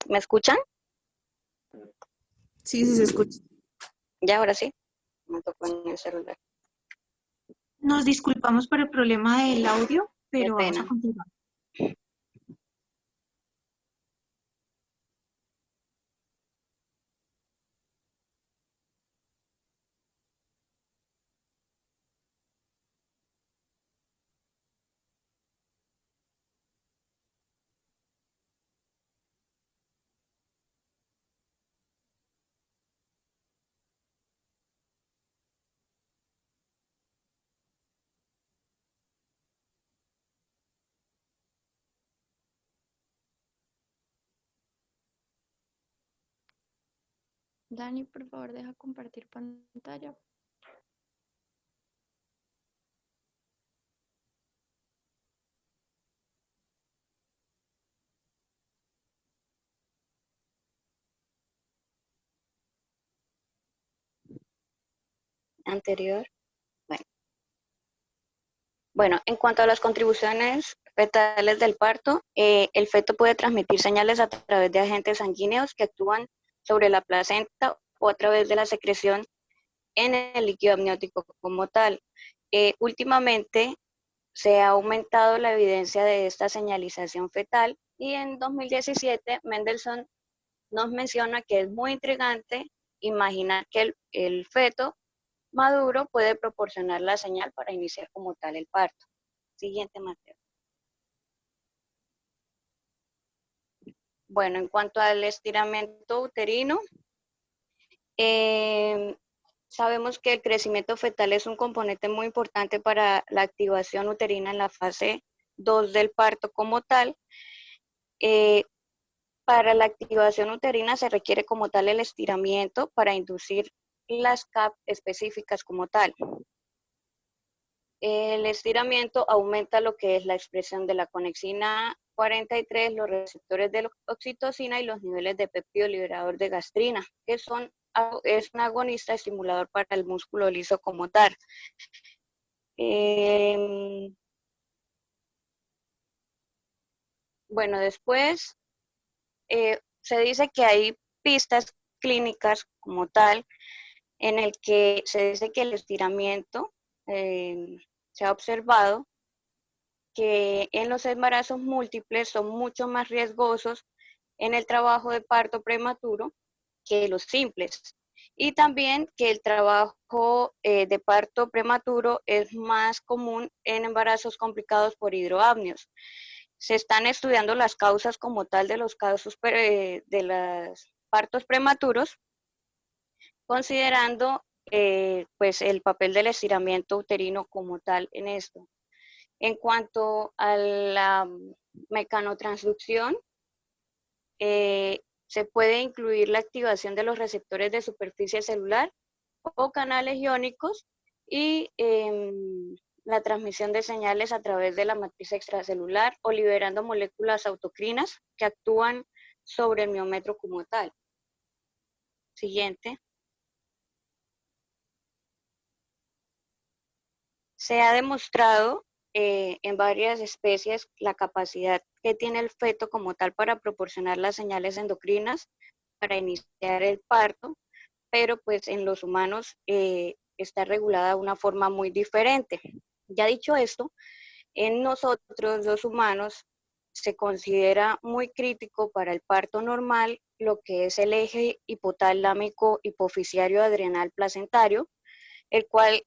¿Me escuchan? Sí, sí se escucha. Ya, ahora sí. Me tocó en el celular. Nos disculpamos por el problema del audio, Qué pero vamos a pena. continuar. Dani, por favor, deja compartir pantalla. Anterior. Bueno. Bueno, en cuanto a las contribuciones fetales del parto, el feto puede transmitir señales a través de agentes sanguíneos que actúan sobre la placenta o a través de la secreción en el líquido amniótico como tal. Últimamente se ha aumentado la evidencia de esta señalización fetal y en 2017 Mendelssohn nos menciona que es muy intrigante imaginar que el feto maduro puede proporcionar la señal para iniciar como tal el parto. Siguiente, Mateo. Bueno, en cuanto al estiramiento uterino, eh, sabemos que el crecimiento fetal es un componente muy importante para la activación uterina en la fase 2 del parto como tal. Eh, para la activación uterina se requiere como tal el estiramiento para inducir las CAP específicas como tal. El estiramiento aumenta lo que es la expresión de la conexina 43, los receptores de la oxitocina y los niveles de péptido liberador de gastrina, que es un agonista estimulador para el músculo liso como tal. Bueno, después se dice que hay pistas clínicas como tal en el que se dice que el estiramiento se ha observado que en los embarazos múltiples son mucho más riesgosos en el trabajo de parto prematuro que los simples. Y también que el trabajo de parto prematuro es más común en embarazos complicados por hidroapnios. Se están estudiando las causas como tal de los casos de los partos prematuros, considerando pues el papel del estiramiento uterino como tal en esto. En cuanto a la mecanotransducción, se puede incluir la activación de los receptores de superficie celular o canales iónicos y la transmisión de señales a través de la matriz extracelular o liberando moléculas autocrinas que actúan sobre el miómetro como tal. Siguiente. Se ha demostrado en varias especies la capacidad que tiene el feto como tal para proporcionar las señales endocrinas para iniciar el parto, pero pues en los humanos está regulada de una forma muy diferente. Ya dicho esto, en nosotros los humanos se considera muy crítico para el parto normal lo que es el eje hipotalámico hipofisiario adrenal placentario, el cual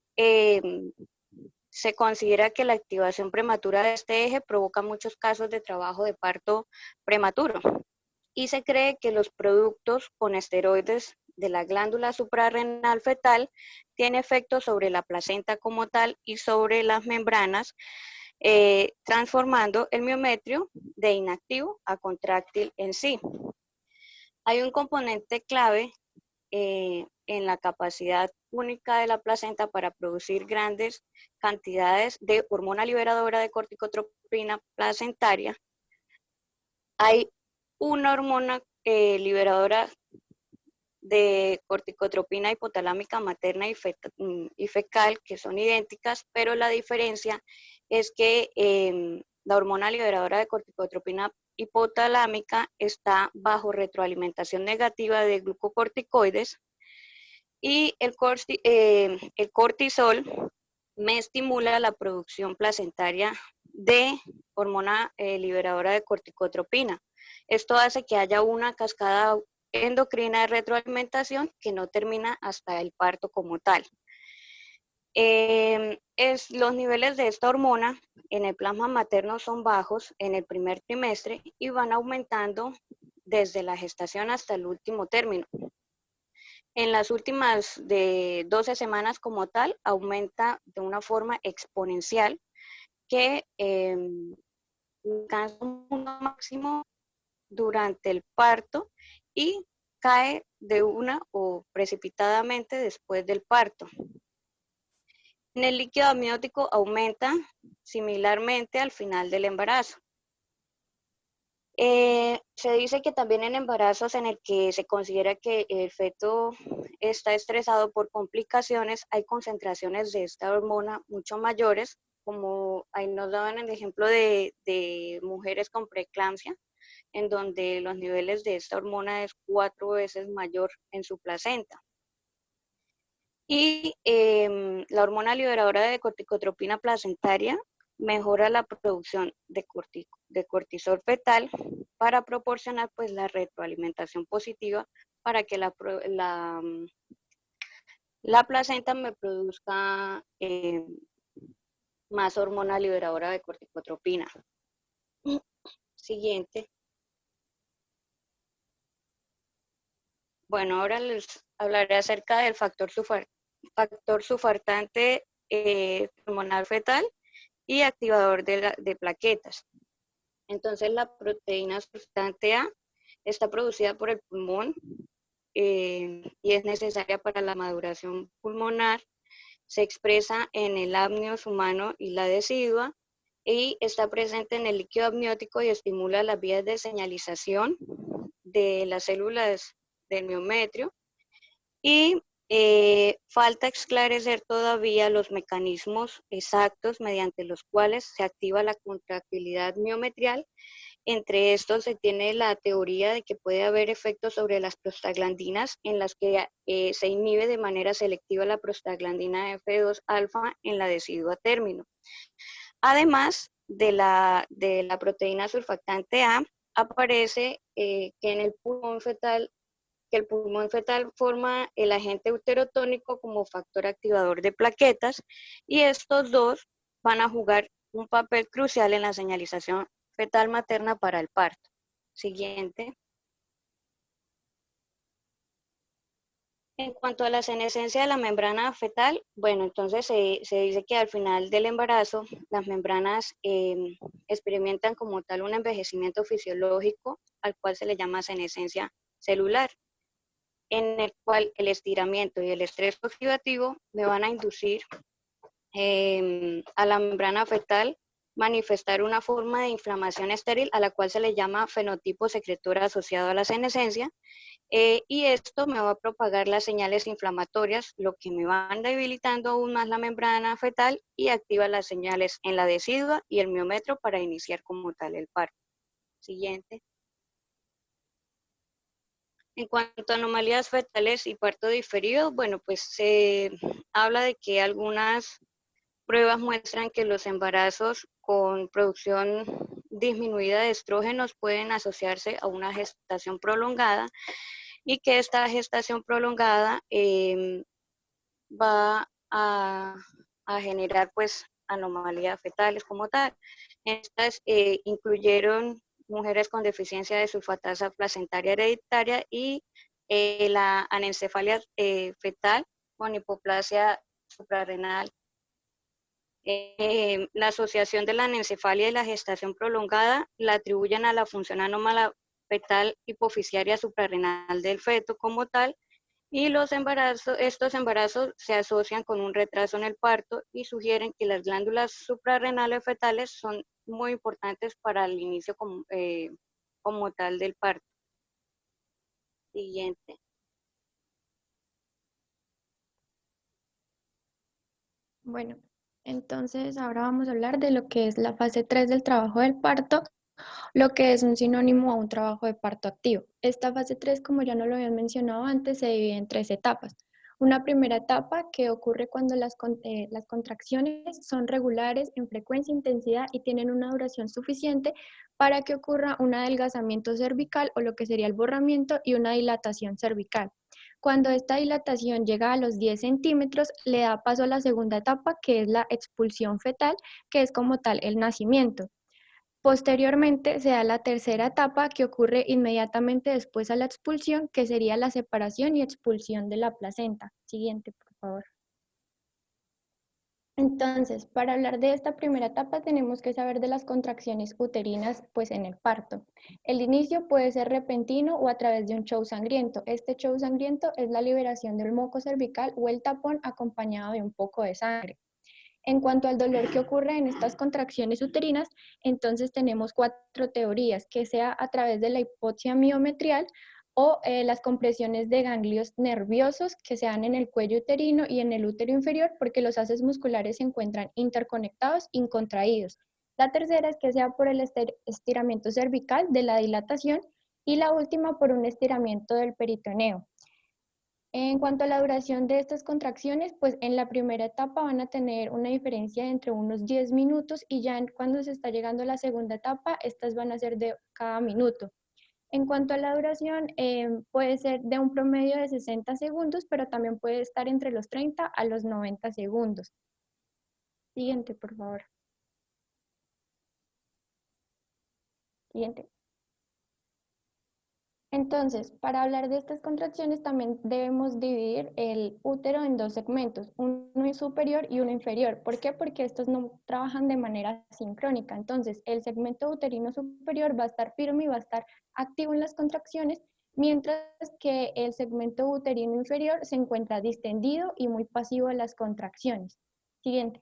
se considera que la activación prematura de este eje provoca muchos casos de trabajo de parto prematuro y se cree que los productos con esteroides de la glándula suprarrenal fetal tienen efectos sobre la placenta como tal y sobre las membranas, transformando el miometrio de inactivo a contráctil en sí. Hay un componente clave en la capacidad única de la placenta para producir grandes cantidades de hormona liberadora de corticotropina placentaria. Hay una hormona liberadora de corticotropina hipotalámica materna y fecal, que son idénticas, pero la diferencia es que la hormona liberadora de corticotropina hipotalámica está bajo retroalimentación negativa de glucocorticoides y el cortisol me estimula la producción placentaria de hormona liberadora de corticotropina. Esto hace que haya una cascada endocrina de retroalimentación que no termina hasta el parto como tal. Los niveles de esta hormona en el plasma materno son bajos en el primer trimestre y van aumentando desde la gestación hasta el último término. En las últimas de 12 semanas como tal, aumenta de una forma exponencial que alcanza un punto máximo durante el parto y cae de una o precipitadamente después del parto. En el líquido amniótico aumenta similarmente al final del embarazo. Se dice que también en embarazos en el que se considera que el feto está estresado por complicaciones, hay concentraciones de esta hormona mucho mayores, como ahí nos daban el ejemplo de mujeres con preeclampsia, en donde los niveles de esta hormona es 4 veces mayor en su placenta. Y la hormona liberadora de corticotropina placentaria mejora la producción de cortisol fetal para proporcionar pues la retroalimentación positiva para que la placenta me produzca más hormona liberadora de corticotropina. Siguiente. Bueno, ahora les hablaré acerca del factor surfactante hormonal fetal y activador de plaquetas. Entonces, la proteína surfactante A está producida por el pulmón y es necesaria para la maduración pulmonar. Se expresa en el amnios humano y la decidua y está presente en el líquido amniótico y estimula las vías de señalización de las células del miometrio. Y falta esclarecer todavía los mecanismos exactos mediante los cuales se activa la contractilidad miometrial. Entre estos se tiene la teoría de que puede haber efectos sobre las prostaglandinas en las que se inhibe de manera selectiva la prostaglandina F2 alfa en la decidua término. Además de la proteína surfactante A, aparece que en el pulmón fetal que el pulmón fetal forma el agente deuterotónico como factor activador de plaquetas y estos dos van a jugar un papel crucial en la señalización fetal materna para el parto. Siguiente. En cuanto a la senescencia de la membrana fetal, bueno, entonces se dice que al final del embarazo las membranas experimentan como tal un envejecimiento fisiológico al cual se le llama senescencia celular, en el cual el estiramiento y el estrés oxidativo me van a inducir a la membrana fetal manifestar una forma de inflamación estéril a la cual se le llama fenotipo secretor asociado a la senescencia y esto me va a propagar las señales inflamatorias, lo que me van debilitando aún más la membrana fetal y activa las señales en la decidua y el miometro para iniciar como tal el parto. Siguiente. En cuanto a anomalías fetales y parto diferido, bueno, pues se habla de que algunas pruebas muestran que los embarazos con producción disminuida de estrógenos pueden asociarse a una gestación prolongada y que esta gestación prolongada va a generar pues anomalías fetales como tal. Estas incluyeron mujeres con deficiencia de sulfatasa placentaria hereditaria y la anencefalia fetal con hipoplasia suprarrenal. La asociación de la anencefalia y la gestación prolongada la atribuyen a la función anómala fetal hipoficiaria suprarrenal del feto como tal, y estos embarazos se asocian con un retraso en el parto y sugieren que las glándulas suprarrenales fetales son muy importantes para el inicio como tal del parto. Siguiente. Bueno, entonces ahora vamos a hablar de lo que es la fase 3 del trabajo del parto lo que es un sinónimo a un trabajo de parto activo. Esta fase 3, como ya no lo habían mencionado antes, se divide en 3 etapas. Una primera etapa que ocurre cuando las contracciones son regulares en frecuencia e intensidad y tienen una duración suficiente para que ocurra un adelgazamiento cervical o lo que sería el borramiento y una dilatación cervical. Cuando esta dilatación llega a los 10 centímetros, le da paso a la segunda etapa, que es la expulsión fetal, que es como tal el nacimiento. Posteriormente se da la tercera etapa que ocurre inmediatamente después a la expulsión, que sería la separación y expulsión de la placenta. Siguiente, por favor. Entonces, para hablar de esta primera etapa tenemos que saber de las contracciones uterinas pues en el parto. El inicio puede ser repentino o a través de un show sangriento. Este show sangriento es la liberación del moco cervical o el tapón acompañado de un poco de sangre. En cuanto al dolor que ocurre en estas contracciones uterinas, entonces tenemos 4 teorías, que sea a través de la hipoxia miometrial o las compresiones de ganglios nerviosos que se dan en el cuello uterino y en el útero inferior porque los haces musculares se encuentran interconectados y contraídos. La tercera es que sea por el estiramiento cervical de la dilatación y la última por un estiramiento del peritoneo. En cuanto a la duración de estas contracciones, pues en la primera etapa van a tener una diferencia de entre unos 10 minutos y ya cuando se está llegando a la segunda etapa, estas van a ser de cada minuto. En cuanto a la duración, puede ser de un promedio de 60 segundos, pero también puede estar entre los 30 a los 90 segundos. Siguiente, por favor. Siguiente. Entonces, para hablar de estas contracciones también debemos dividir el útero en 2 segmentos, uno superior y uno inferior. ¿Por qué? Porque estos no trabajan de manera sincrónica. Entonces, el segmento uterino superior va a estar firme y va a estar activo en las contracciones, mientras que el segmento uterino inferior se encuentra distendido y muy pasivo en las contracciones. Siguiente.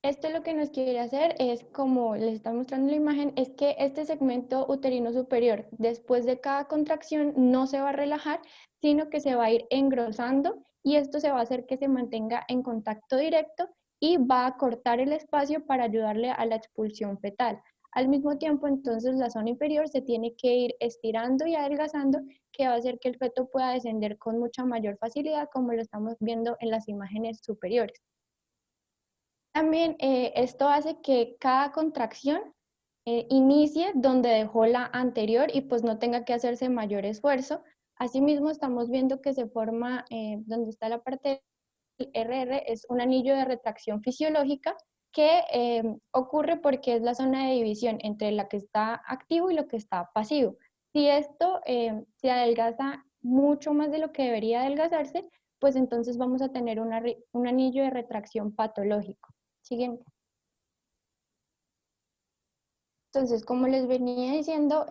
Esto lo que nos quiere hacer es, como les está mostrando la imagen, es que este segmento uterino superior, después de cada contracción, no se va a relajar, sino que se va a ir engrosando y esto se va a hacer que se mantenga en contacto directo y va a cortar el espacio para ayudarle a la expulsión fetal. Al mismo tiempo, entonces, la zona inferior se tiene que ir estirando y adelgazando, que va a hacer que el feto pueda descender con mucha mayor facilidad, como lo estamos viendo en las imágenes superiores. También esto hace que cada contracción inicie donde dejó la anterior y pues no tenga que hacerse mayor esfuerzo. Asimismo, estamos viendo que se forma, donde está la parte del RR, es un anillo de retracción fisiológica que ocurre porque es la zona de división entre la que está activo y lo que está pasivo. Si esto se adelgaza mucho más de lo que debería adelgazarse, pues entonces vamos a tener un anillo de retracción patológico. Siguiente. Entonces, como les venía diciendo,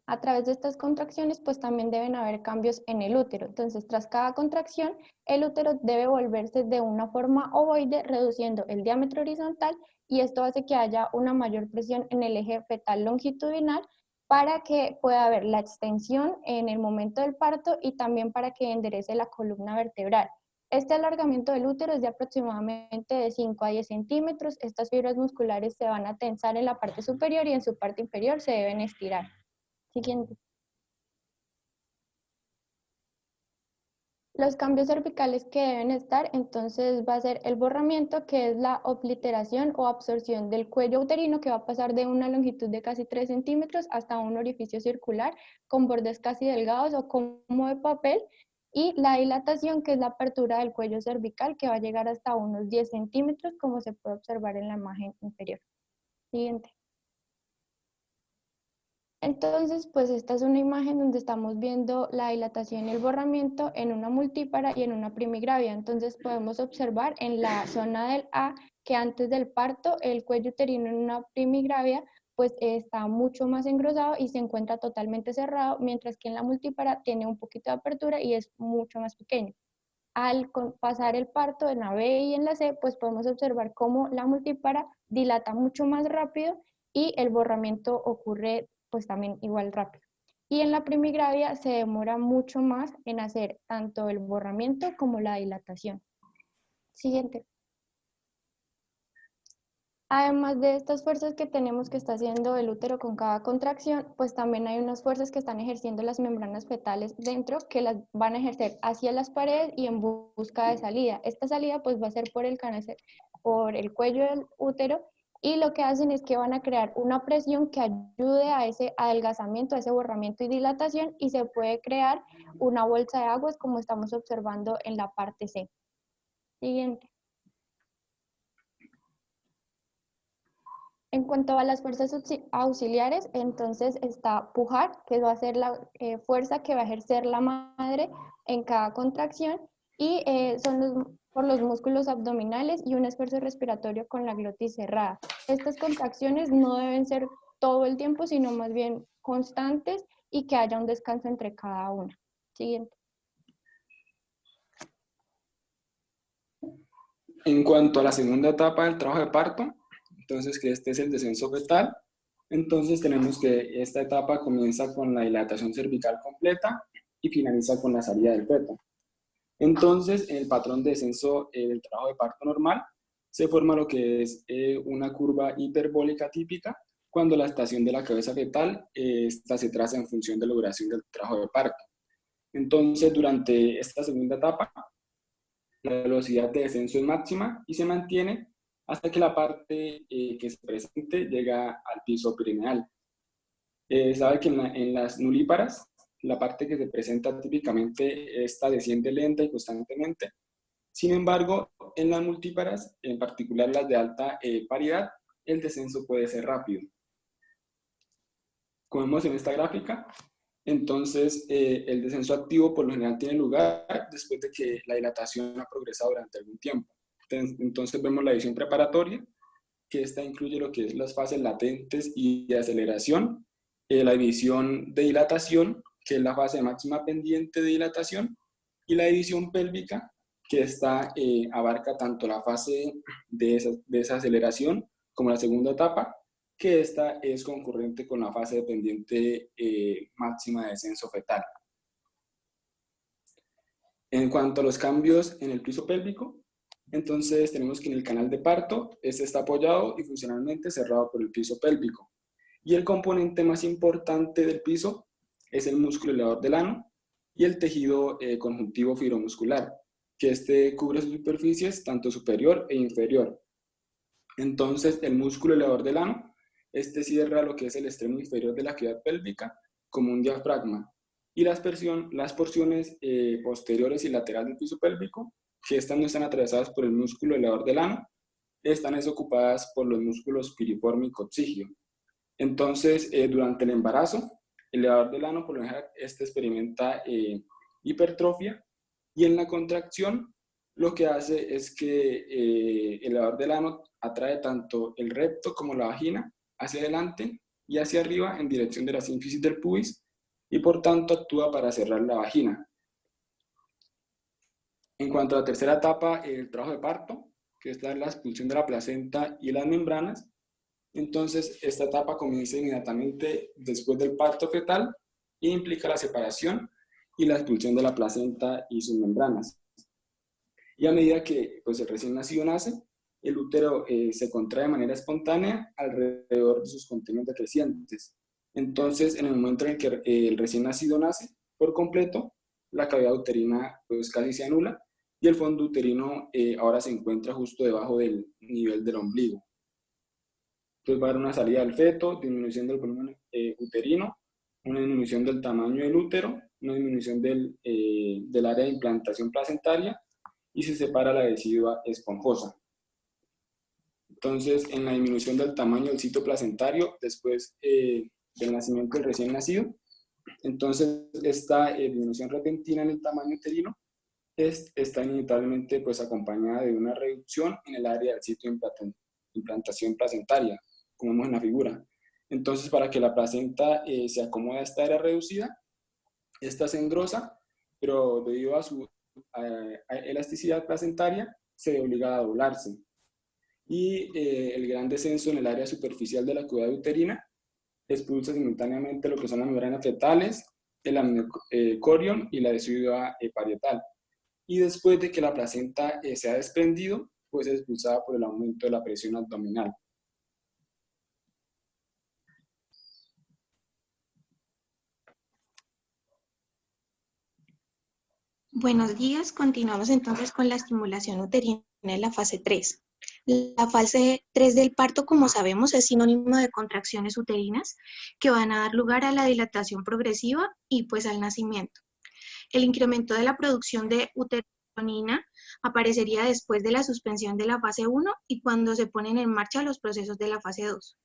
a través de estas contracciones, pues también deben haber cambios en el útero. Entonces, tras cada contracción, el útero debe volverse de una forma ovoide, reduciendo el diámetro horizontal, y esto hace que haya una mayor presión en el eje fetal longitudinal para que pueda haber la extensión en el momento del parto y también para que enderece la columna vertebral. Este alargamiento del útero es de aproximadamente de 5 a 10 centímetros. Estas fibras musculares se van a tensar en la parte superior y en su parte inferior se deben estirar. Siguiente. Los cambios cervicales que deben estar, entonces va a ser el borramiento, que es la obliteración o absorción del cuello uterino, que va a pasar de una longitud de casi 3 centímetros hasta un orificio circular con bordes casi delgados o como de papel, y la dilatación, que es la apertura del cuello cervical, que va a llegar hasta unos 10 centímetros, como se puede observar en la imagen inferior. Siguiente. Entonces, pues esta es una imagen donde estamos viendo la dilatación y el borramiento en una multípara y en una primigravia. Entonces podemos observar en la zona del A que antes del parto el cuello uterino en una primigravia pues está mucho más engrosado y se encuentra totalmente cerrado, mientras que en la multípara tiene un poquito de apertura y es mucho más pequeño. Al pasar el parto en la B y en la C, pues podemos observar cómo la multípara dilata mucho más rápido y el borramiento ocurre pues también igual rápido. Y en la primigravia se demora mucho más en hacer tanto el borramiento como la dilatación. Siguiente. Además de estas fuerzas que tenemos que está haciendo el útero con cada contracción, pues también hay unas fuerzas que están ejerciendo las membranas fetales dentro, que las van a ejercer hacia las paredes y en busca de salida. Esta salida pues va a ser por el canal, por el cuello del útero, y lo que hacen es que van a crear una presión que ayude a ese adelgazamiento, a ese borramiento y dilatación, y se puede crear una bolsa de aguas como estamos observando en la parte C. Siguiente. En cuanto a las fuerzas auxiliares, entonces está pujar, que va a ser la fuerza que va a ejercer la madre en cada contracción, y son por los músculos abdominales y un esfuerzo respiratorio con la glotis cerrada. Estas contracciones no deben ser todo el tiempo, sino más bien constantes y que haya un descanso entre cada una. Siguiente. En cuanto a la segunda etapa del trabajo de parto, entonces que este es el descenso fetal, entonces tenemos que esta etapa comienza con la dilatación cervical completa y finaliza con la salida del feto. Entonces, en el patrón de descenso del trabajo de parto normal, se forma lo que es una curva hiperbólica típica cuando la estación de la cabeza fetal esta se traza en función de la duración del trabajo de parto. Entonces, durante esta segunda etapa, la velocidad de descenso es máxima y se mantiene hasta que la parte que se presente llega al piso perineal. Sabe que en las nulíparas, la parte que se presenta típicamente esta desciende lenta y constantemente. Sin embargo, en las multíparas, en particular las de alta paridad, el descenso puede ser rápido. Como vemos en esta gráfica, entonces el descenso activo por lo general tiene lugar después de que la dilatación ha progresado durante algún tiempo. Entonces vemos la división preparatoria, que esta incluye lo que es las fases latentes y de aceleración, la división de dilatación, que es la fase máxima pendiente de dilatación, y la división pélvica, que esta abarca tanto la fase de esa aceleración como la segunda etapa, que esta es concurrente con la fase dependiente máxima de descenso fetal. En cuanto a los cambios en el piso pélvico, entonces tenemos que en el canal de parto, este está apoyado y funcionalmente cerrado por el piso pélvico. Y el componente más importante del piso es el músculo elevador del ano y el tejido conjuntivo fibromuscular, que este cubre sus superficies tanto superior e inferior. Entonces, el músculo elevador del ano, este cierra lo que es el extremo inferior de la cavidad pélvica como un diafragma. Y las porciones posteriores y laterales del piso pélvico, que estas no están atravesadas por el músculo elevador del ano, están ocupadas por los músculos piriforme y coccígeo. Entonces, durante el embarazo, el elevador del ano, por lo general, este experimenta hipertrofia, y en la contracción, lo que hace es que el elevador del ano atrae tanto el recto como la vagina hacia adelante y hacia arriba en dirección de la sínfisis del pubis, y por tanto actúa para cerrar la vagina. En cuanto a la tercera etapa, el trabajo de parto, que es la expulsión de la placenta y las membranas, entonces esta etapa comienza inmediatamente después del parto fetal e implica la separación y la expulsión de la placenta y sus membranas. Y a medida que pues, el recién nacido nace, el útero se contrae de manera espontánea alrededor de sus contenidos decrecientes. Entonces, en el momento en el que el recién nacido nace por completo, la cavidad uterina pues, casi se anula y el fondo uterino ahora se encuentra justo debajo del nivel del ombligo. Entonces va a haber una salida del feto, disminución del volumen uterino, una disminución del tamaño del útero, una disminución del área de implantación placentaria y se separa la decidua esponjosa. Entonces, en la disminución del tamaño del sitio placentario, después del nacimiento del recién nacido, entonces esta disminución repentina en el tamaño uterino está inevitablemente pues, acompañada de una reducción en el área del sitio de implantación placentaria, como vemos en la figura. Entonces, para que la placenta se acomode a esta área reducida, esta se engrosa, pero debido a su elasticidad placentaria, se ve obligada a doblarse. Y el gran descenso en el área superficial de la cavidad uterina expulsa simultáneamente lo que son las membranas fetales, el amniocorion y la decidua parietal. Y después de que la placenta se ha desprendido, pues es expulsada por el aumento de la presión abdominal. Buenos días, continuamos entonces con la estimulación uterina en la fase 3. La fase 3 del parto, como sabemos, es sinónimo de contracciones uterinas que van a dar lugar a la dilatación progresiva y pues al nacimiento. El incremento de la producción de uteronina aparecería después de la suspensión de la fase 1 y cuando se ponen en marcha los procesos de la fase 2.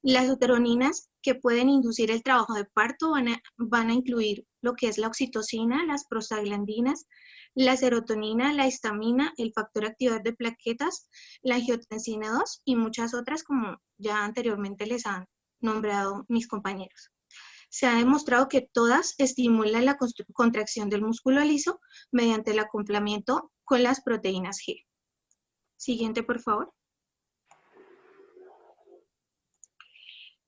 Las uteroninas que pueden inducir el trabajo de parto van a incluir lo que es la oxitocina, las prostaglandinas, la serotonina, la histamina, el factor activador de plaquetas, la angiotensina 2 y muchas otras como ya anteriormente les han nombrado mis compañeros. Se ha demostrado que todas estimulan la contracción del músculo liso mediante el acoplamiento con las proteínas G. Siguiente, por favor.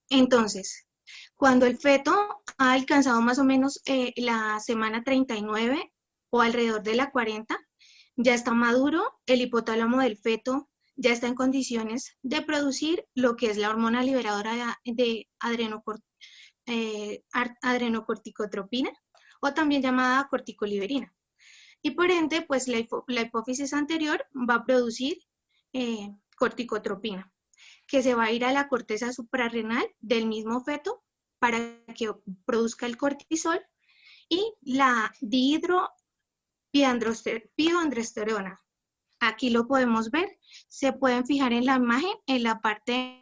Entonces, cuando el feto ha alcanzado más o menos la semana 39 o alrededor de la 40, ya está maduro, el hipotálamo del feto ya está en condiciones de producir lo que es la hormona liberadora de adrenocorticotropina o también llamada corticoliberina. Y por ende, pues la hipófisis anterior va a producir corticotropina, que se va a ir a la corteza suprarrenal del mismo feto para que produzca el cortisol y la dihidropiandrosterona. Aquí lo podemos ver, se pueden fijar en la imagen, en la parte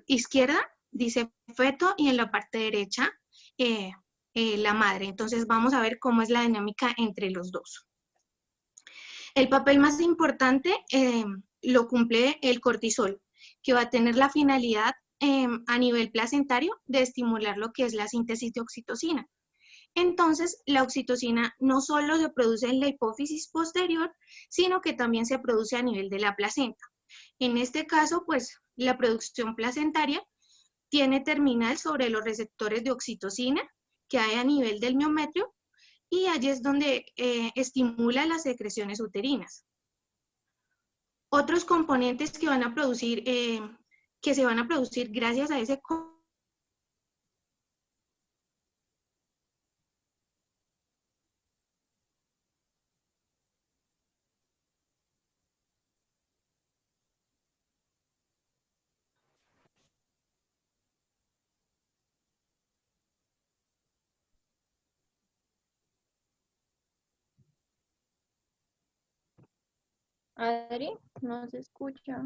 izquierda dice feto y en la parte derecha la madre. Entonces vamos a ver cómo es la dinámica entre los dos. El papel más importante lo cumple el cortisol, que va a tener la finalidad a nivel placentario de estimular lo que es la síntesis de oxitocina. Entonces, la oxitocina no solo se produce en la hipófisis posterior, sino que también se produce a nivel de la placenta. En este caso, pues, la producción placentaria tiene terminal sobre los receptores de oxitocina que hay a nivel del miometrio y allí es donde estimula las secreciones uterinas. Otros componentes que van a producir, que se van a producir gracias a ese Adri, no se escucha.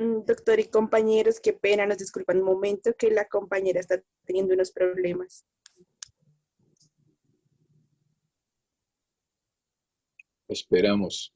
Doctor y compañeros, qué pena, nos disculpan un momento que la compañera está teniendo unos problemas. Esperamos.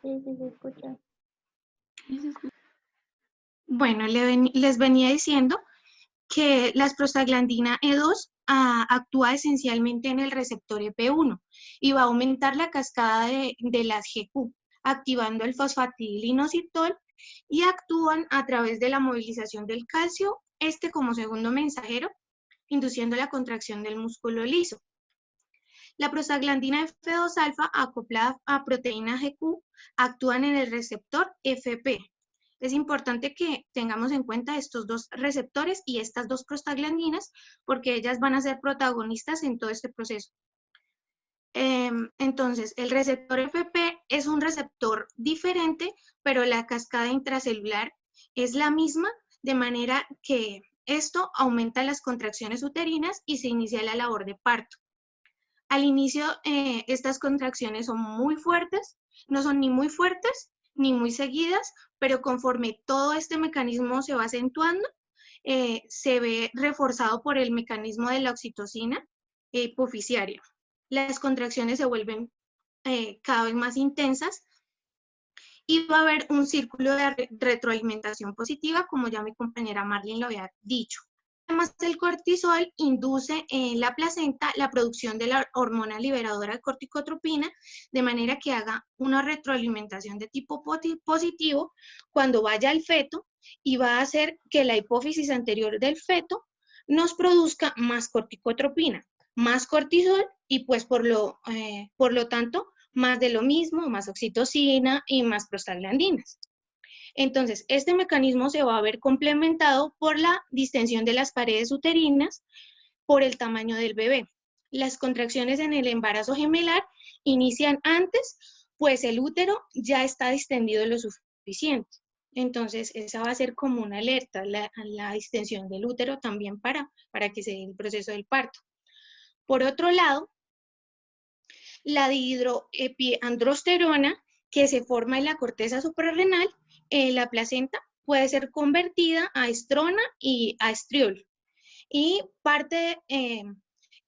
Sí, sí, se escucha. Bueno, les venía diciendo que las prostaglandina E2 actúa esencialmente en el receptor EP1 y va a aumentar la cascada de las GQ, activando el fosfatidilinositol, y actúan a través de la movilización del calcio, como segundo mensajero, induciendo la contracción del músculo liso. La prostaglandina F2-alfa acoplada a proteína GQ actúan en el receptor FP. Es importante que tengamos en cuenta estos dos receptores y estas dos prostaglandinas porque ellas van a ser protagonistas en todo este proceso. Entonces, el receptor FP es un receptor diferente, pero la cascada intracelular es la misma, de manera que esto aumenta las contracciones uterinas y se inicia la labor de parto. Al inicio, estas contracciones son muy fuertes, no son ni muy fuertes ni muy seguidas, pero conforme todo este mecanismo se va acentuando, se ve reforzado por el mecanismo de la oxitocina hipoficiaria. Las contracciones se vuelven cada vez más intensas y va a haber un círculo de retroalimentación positiva, como ya mi compañera Marlene lo había dicho. Además, el cortisol induce en la placenta la producción de la hormona liberadora de corticotropina, de manera que haga una retroalimentación de tipo positivo cuando vaya al feto y va a hacer que la hipófisis anterior del feto nos produzca más corticotropina, más cortisol y pues por lo tanto más de lo mismo, más oxitocina y más prostaglandinas. Entonces, este mecanismo se va a ver complementado por la distensión de las paredes uterinas por el tamaño del bebé. Las contracciones en el embarazo gemelar inician antes, pues el útero ya está distendido lo suficiente. Entonces, esa va a ser como una alerta, la distensión del útero también para que se dé el proceso del parto. Por otro lado, la dihidroepiandrosterona, que se forma en la corteza suprarrenal, la placenta, puede ser convertida a estrona y a estriol. Y parte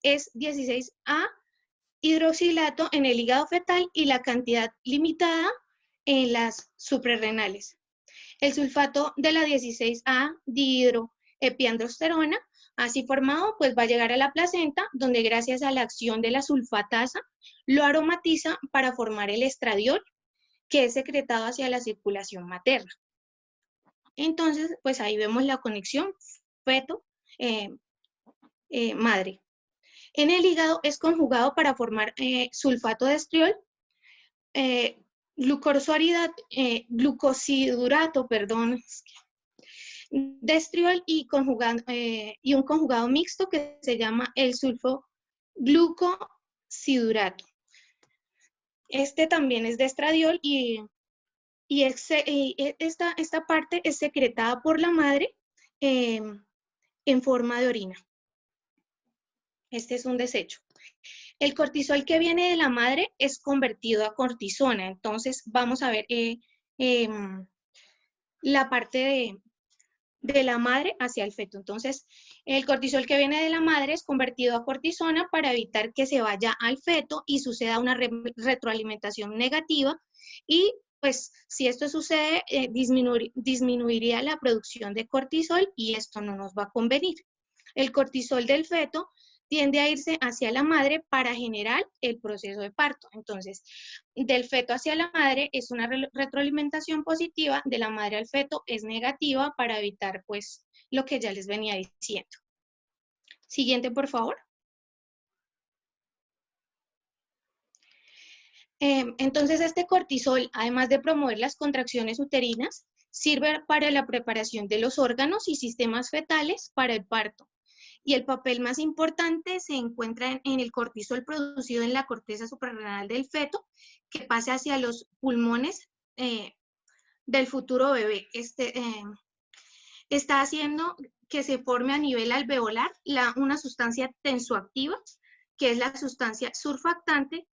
es 16A hidroxilato en el hígado fetal y la cantidad limitada en las suprarrenales. El sulfato de la 16A dihidroepiandrosterona, así formado, pues va a llegar a la placenta, donde gracias a la acción de la sulfatasa lo aromatiza para formar el estradiol, que es secretado hacia la circulación materna. Entonces, pues ahí vemos la conexión feto-madre. En el hígado es conjugado para formar sulfato de estriol, glucosidurato, de estriol y un conjugado mixto que se llama el sulfoglucosidurato. Este también es de estradiol y esta parte es secretada por la madre en forma de orina. Este es un desecho. El cortisol que viene de la madre es convertido a cortisona. Entonces vamos a ver la parte de la madre hacia el feto. Entonces, el cortisol que viene de la madre es convertido a cortisona para evitar que se vaya al feto y suceda una retroalimentación negativa. Y pues si esto sucede, disminuiría la producción de cortisol y esto no nos va a convenir. El cortisol del feto tiende a irse hacia la madre para generar el proceso de parto. Entonces, del feto hacia la madre es una retroalimentación positiva, de la madre al feto es negativa para evitar pues lo que ya les venía diciendo. Siguiente, por favor. Entonces, este cortisol, además de promover las contracciones uterinas, sirve para la preparación de los órganos y sistemas fetales para el parto. Y el papel más importante se encuentra en el cortisol producido en la corteza suprarrenal del feto, que pasa hacia los pulmones del futuro bebé. Está haciendo que se forme a nivel alveolar una sustancia tensoactiva, que es la sustancia surfactante,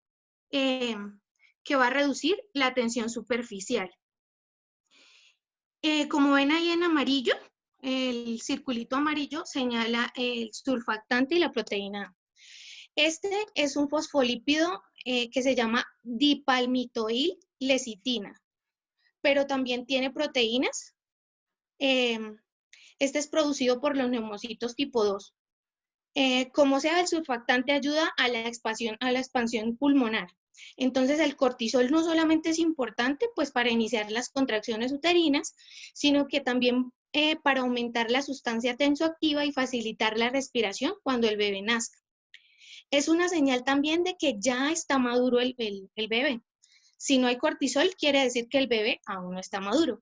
que va a reducir la tensión superficial. Como ven ahí en amarillo, el circulito amarillo señala el surfactante y la proteína A. Este es un fosfolípido que se llama dipalmitoil-lecitina, pero también tiene proteínas. Este es producido por los neumocitos tipo 2. Como sea, el surfactante ayuda a la expansión pulmonar. Entonces, el cortisol no solamente es importante pues, para iniciar las contracciones uterinas, sino que también para aumentar la sustancia tensoactiva y facilitar la respiración cuando el bebé nazca. Es una señal también de que ya está maduro el bebé. Si no hay cortisol, quiere decir que el bebé aún no está maduro.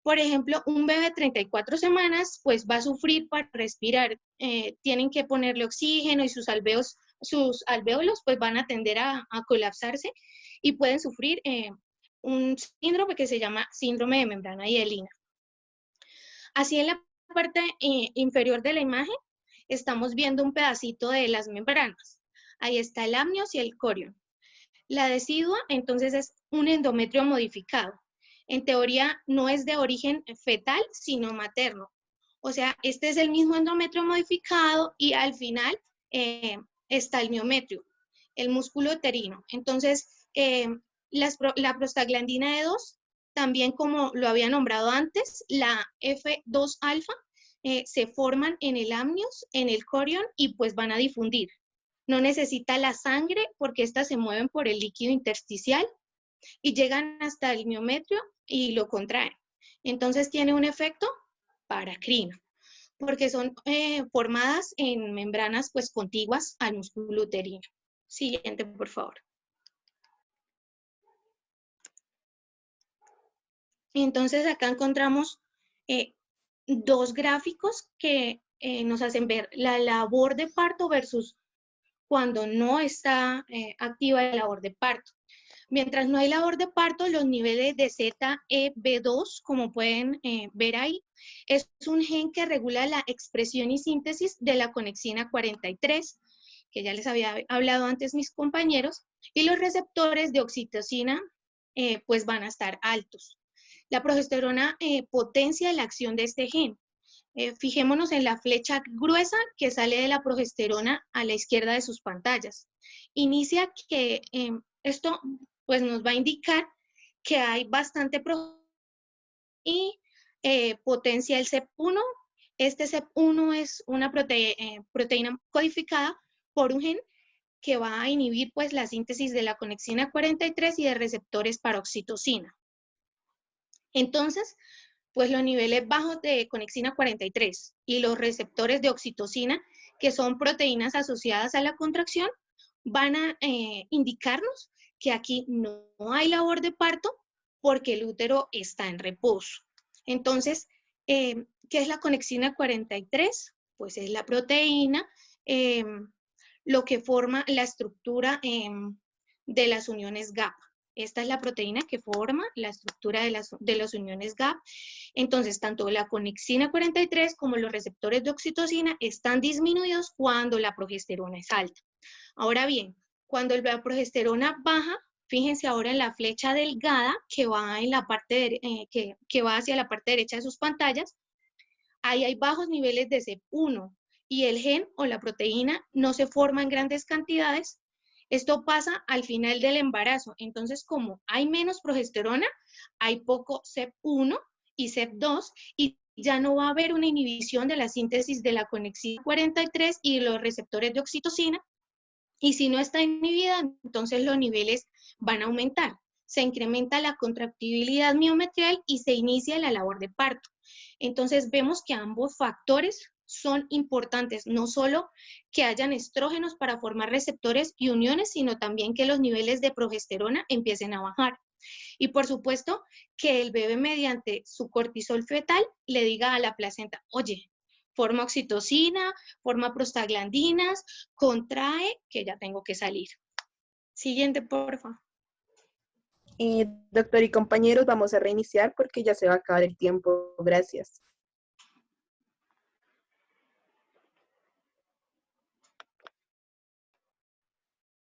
Por ejemplo, un bebé de 34 semanas, pues va a sufrir para respirar. Tienen que ponerle oxígeno y sus alvéolos pues van a tender a colapsarse y pueden sufrir un síndrome que se llama síndrome de membrana hialina. Así en la parte inferior de la imagen estamos viendo un pedacito de las membranas. Ahí está el amnios y el corion. La decidua, entonces, es un endometrio modificado. En teoría, no es de origen fetal, sino materno. O sea, este es el mismo endometrio modificado y al final está el miometrio, el músculo uterino. Entonces, la prostaglandina E2, también como lo había nombrado antes, la F2 alfa, se forman en el amnios, en el corion y pues van a difundir. No necesita la sangre porque estas se mueven por el líquido intersticial y llegan hasta el miometrio y lo contraen. Entonces tiene un efecto paracrino, porque son formadas en membranas pues contiguas al músculo uterino. Siguiente, por favor. Entonces acá encontramos dos gráficos que nos hacen ver la labor de parto versus cuando no está activa la labor de parto. Mientras no hay labor de parto, los niveles de ZEB2, como pueden ver ahí, es un gen que regula la expresión y síntesis de la conexina 43, que ya les había hablado antes mis compañeros, y los receptores de oxitocina pues van a estar altos. La progesterona potencia la acción de este gen. Fijémonos en la flecha gruesa que sale de la progesterona a la izquierda de sus pantallas. Inicia que esto pues nos va a indicar que hay bastante progesterona y potencia el CEP1. Este CEP1 es una proteína codificada por un gen que va a inhibir pues la síntesis de la conexina 43 y de receptores para oxitocina. Entonces, pues los niveles bajos de conexina 43 y los receptores de oxitocina, que son proteínas asociadas a la contracción, van a indicarnos que aquí no hay labor de parto porque el útero está en reposo. Entonces, ¿qué es la conexina 43? Pues es la proteína, lo que forma la estructura de las uniones GAP. Esta es la proteína que forma la estructura de las uniones GAP. Entonces, tanto la conexina 43 como los receptores de oxitocina están disminuidos cuando la progesterona es alta. Ahora bien, cuando la progesterona baja, fíjense ahora en la flecha delgada que va, en la parte que va hacia la parte derecha de sus pantallas, ahí hay bajos niveles de CEP1 y el gen o la proteína no se forma en grandes cantidades. Esto pasa al final del embarazo. Entonces, como hay menos progesterona, hay poco CEP1 y CEP2 y ya no va a haber una inhibición de la síntesis de la conexina 43 y los receptores de oxitocina. Y si no está inhibida, entonces los niveles van a aumentar. Se incrementa la contractibilidad miometrial y se inicia la labor de parto. Entonces vemos que ambos factores son importantes, no solo que hayan estrógenos para formar receptores y uniones, sino también que los niveles de progesterona empiecen a bajar. Y por supuesto que el bebé mediante su cortisol fetal le diga a la placenta, oye, forma oxitocina, forma prostaglandinas, contrae, que ya tengo que salir. Siguiente, por favor. Doctor y compañeros, vamos a reiniciar porque ya se va a acabar el tiempo. Gracias.